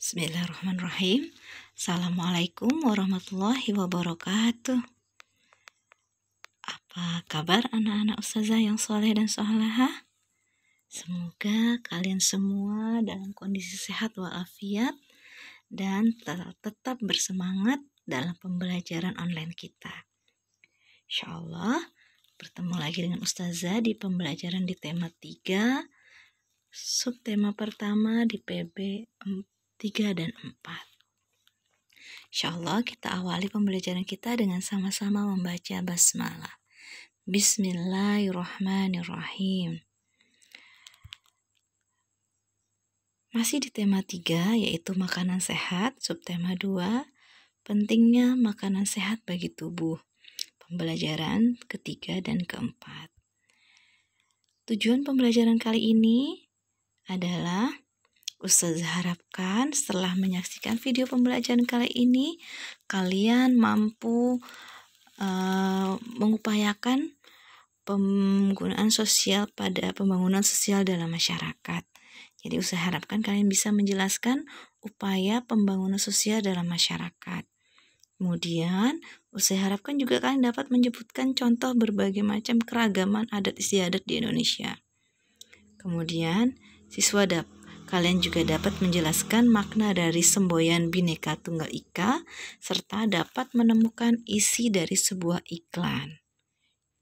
Bismillahirrahmanirrahim. Assalamualaikum warahmatullahi wabarakatuh. Apa kabar anak-anak ustazah yang soleh dan solehah? Semoga kalian semua dalam kondisi sehat walafiat dan tetap bersemangat dalam pembelajaran online kita. Insyaallah bertemu lagi dengan ustazah di pembelajaran di tema 3, subtema pertama di PB 3 dan 4. Insyaallah kita awali pembelajaran kita dengan sama-sama membaca basmalah. Bismillahirrahmanirrahim. Masih di tema 3 yaitu makanan sehat, subtema 2, pentingnya makanan sehat bagi tubuh. Pembelajaran ketiga dan keempat. Tujuan pembelajaran kali ini adalah Ustazah harapkan setelah menyaksikan video pembelajaran kali ini, kalian mampu mengupayakan penggunaan sosial pada pembangunan sosial dalam masyarakat. Jadi Ustazah harapkan kalian bisa menjelaskan upaya pembangunan sosial dalam masyarakat. Kemudian, Ustazah harapkan juga kalian dapat menyebutkan contoh berbagai macam keragaman adat istiadat di Indonesia. Kemudian, kalian juga dapat menjelaskan makna dari semboyan Bhinneka Tunggal Ika serta dapat menemukan isi dari sebuah iklan.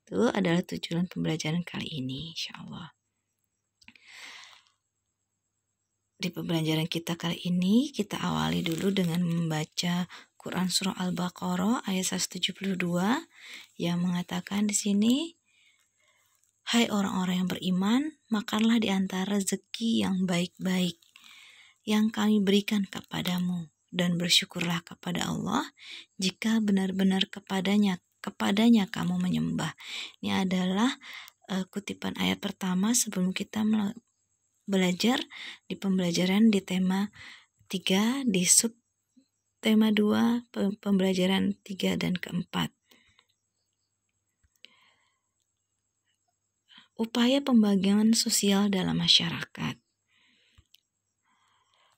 Itu adalah tujuan pembelajaran kali ini, insyaallah. Di pembelajaran kita kali ini, kita awali dulu dengan membaca Quran Surah Al-Baqarah ayat 172 yang mengatakan di sini, hai orang-orang yang beriman, makanlah di antara rezeki yang baik-baik yang kami berikan kepadamu, dan bersyukurlah kepada Allah jika benar-benar kepadanya kamu menyembah. Ini adalah kutipan ayat pertama sebelum kita belajar di pembelajaran di tema 3 di sub tema 2 pembelajaran 3 dan keempat. Upaya pembangunan sosial dalam masyarakat.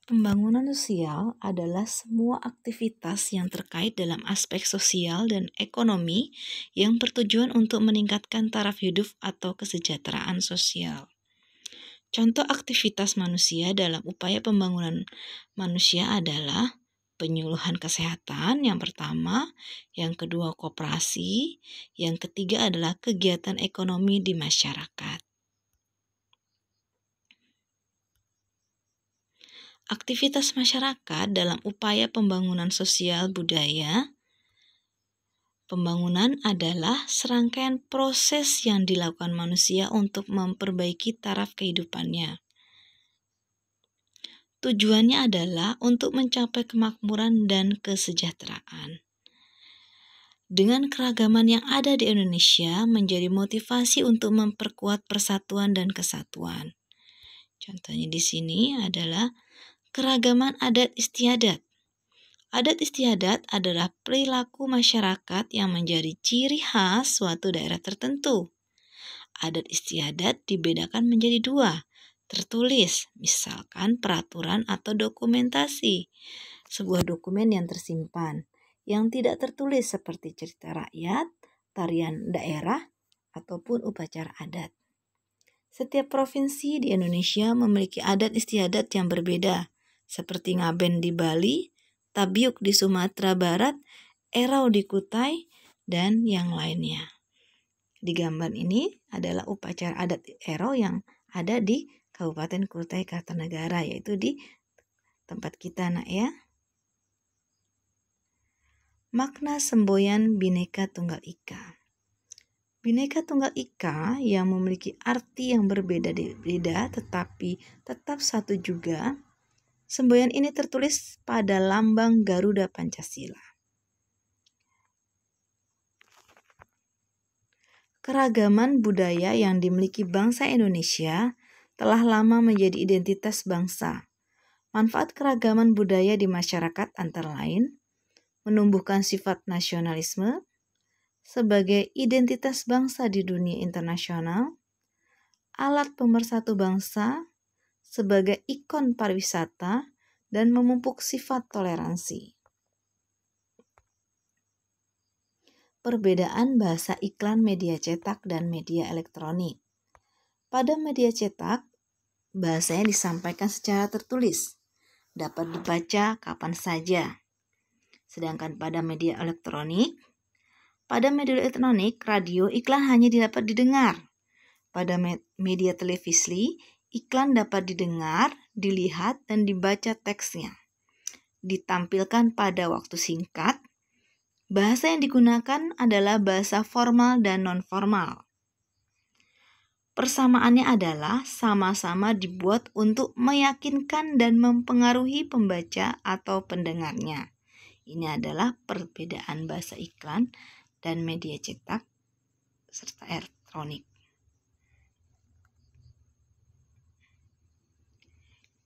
Pembangunan sosial adalah semua aktivitas yang terkait dalam aspek sosial dan ekonomi yang bertujuan untuk meningkatkan taraf hidup atau kesejahteraan sosial. Contoh aktivitas manusia dalam upaya pembangunan manusia adalah penyuluhan kesehatan yang pertama, yang kedua koperasi, yang ketiga adalah kegiatan ekonomi di masyarakat. Aktivitas masyarakat dalam upaya pembangunan sosial budaya. Pembangunan adalah serangkaian proses yang dilakukan manusia untuk memperbaiki taraf kehidupannya. Tujuannya adalah untuk mencapai kemakmuran dan kesejahteraan. Dengan keragaman yang ada di Indonesia menjadi motivasi untuk memperkuat persatuan dan kesatuan. Contohnya di sini adalah keragaman adat istiadat. Adat istiadat adalah perilaku masyarakat yang menjadi ciri khas suatu daerah tertentu. Adat istiadat dibedakan menjadi 2, tertulis, misalkan peraturan atau dokumentasi, sebuah dokumen yang tersimpan. Yang tidak tertulis seperti cerita rakyat, tarian daerah, ataupun upacara adat. Setiap provinsi di Indonesia memiliki adat istiadat yang berbeda, seperti ngaben di Bali, tabiuk di Sumatera Barat, erau di Kutai, dan yang lainnya. Di gambar ini adalah upacara adat erau yang ada di Kabupaten Kutai Kartanegara, yaitu di tempat kita nak ya. Makna semboyan Bhinneka Tunggal Ika. Bhinneka Tunggal Ika yang memiliki arti yang berbeda-beda tetapi tetap satu juga. Semboyan ini tertulis pada lambang Garuda Pancasila. Keragaman budaya yang dimiliki bangsa Indonesia telah lama menjadi identitas bangsa. Manfaat keragaman budaya di masyarakat antara lain menumbuhkan sifat nasionalisme sebagai identitas bangsa di dunia internasional, alat pemersatu bangsa sebagai ikon pariwisata dan memupuk sifat toleransi. Perbedaan bahasa iklan media cetak dan media elektronik. Pada media cetak, bahasanya disampaikan secara tertulis, dapat dibaca kapan saja. Sedangkan pada media elektronik, radio iklan hanya dapat didengar. Pada media televisi, iklan dapat didengar, dilihat, dan dibaca teksnya. Ditampilkan pada waktu singkat. Bahasa yang digunakan adalah bahasa formal dan non-formal. Persamaannya adalah sama-sama dibuat untuk meyakinkan dan mempengaruhi pembaca atau pendengarnya. Ini adalah perbedaan bahasa iklan dan media cetak serta elektronik.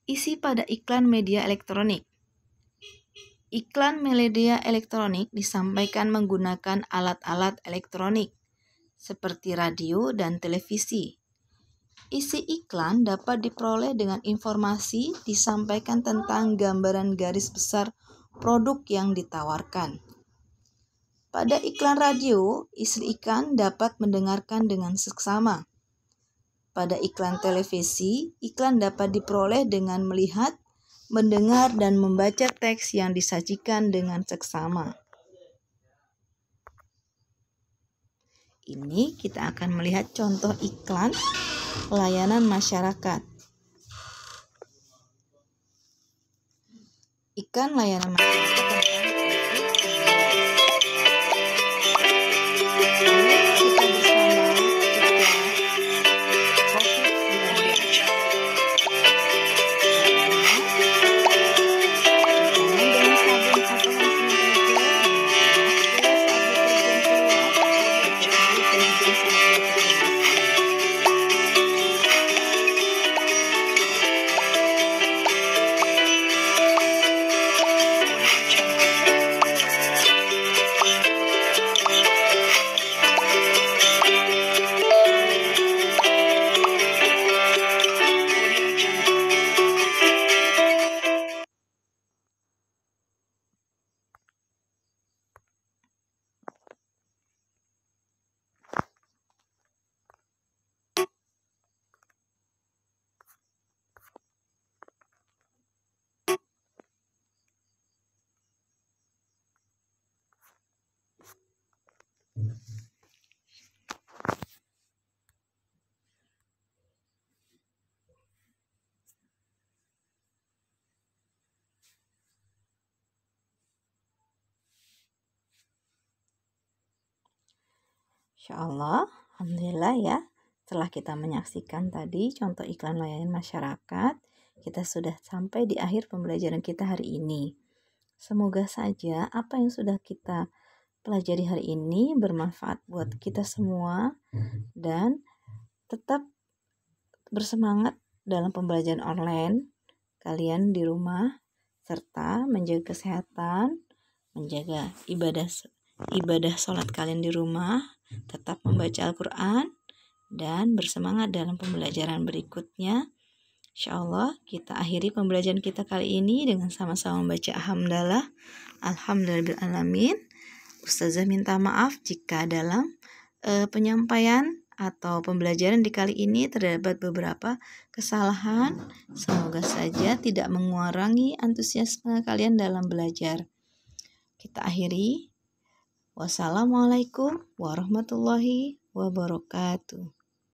Isi pada iklan media elektronik. Iklan media elektronik disampaikan menggunakan alat-alat elektronik seperti radio dan televisi. Isi iklan dapat diperoleh dengan informasi disampaikan tentang gambaran garis besar produk yang ditawarkan. Pada iklan radio, isi iklan dapat mendengarkan dengan seksama. Pada iklan televisi, iklan dapat diperoleh dengan melihat, mendengar, dan membaca teks yang disajikan dengan seksama. Ini kita akan melihat contoh iklan layanan masyarakat. Iklan layanan masyarakat tentang Insyaallah, alhamdulillah ya. Setelah kita menyaksikan tadi contoh iklan layanan masyarakat, kita sudah sampai di akhir pembelajaran kita hari ini. Semoga saja apa yang sudah kita pelajari hari ini bermanfaat buat kita semua dan tetap bersemangat dalam pembelajaran online kalian di rumah serta menjaga kesehatan, menjaga ibadah sholat kalian di rumah, tetap membaca Al-Quran, dan bersemangat dalam pembelajaran berikutnya. Insyaallah kita akhiri pembelajaran kita kali ini dengan sama-sama membaca Alhamdulillahirrahmanirrahim. Ustazah minta maaf jika dalam penyampaian atau pembelajaran di kali ini terdapat beberapa kesalahan. Semoga saja tidak mengurangi antusiasme kalian dalam belajar. Kita akhiri. Wassalamualaikum warahmatullahi wabarakatuh.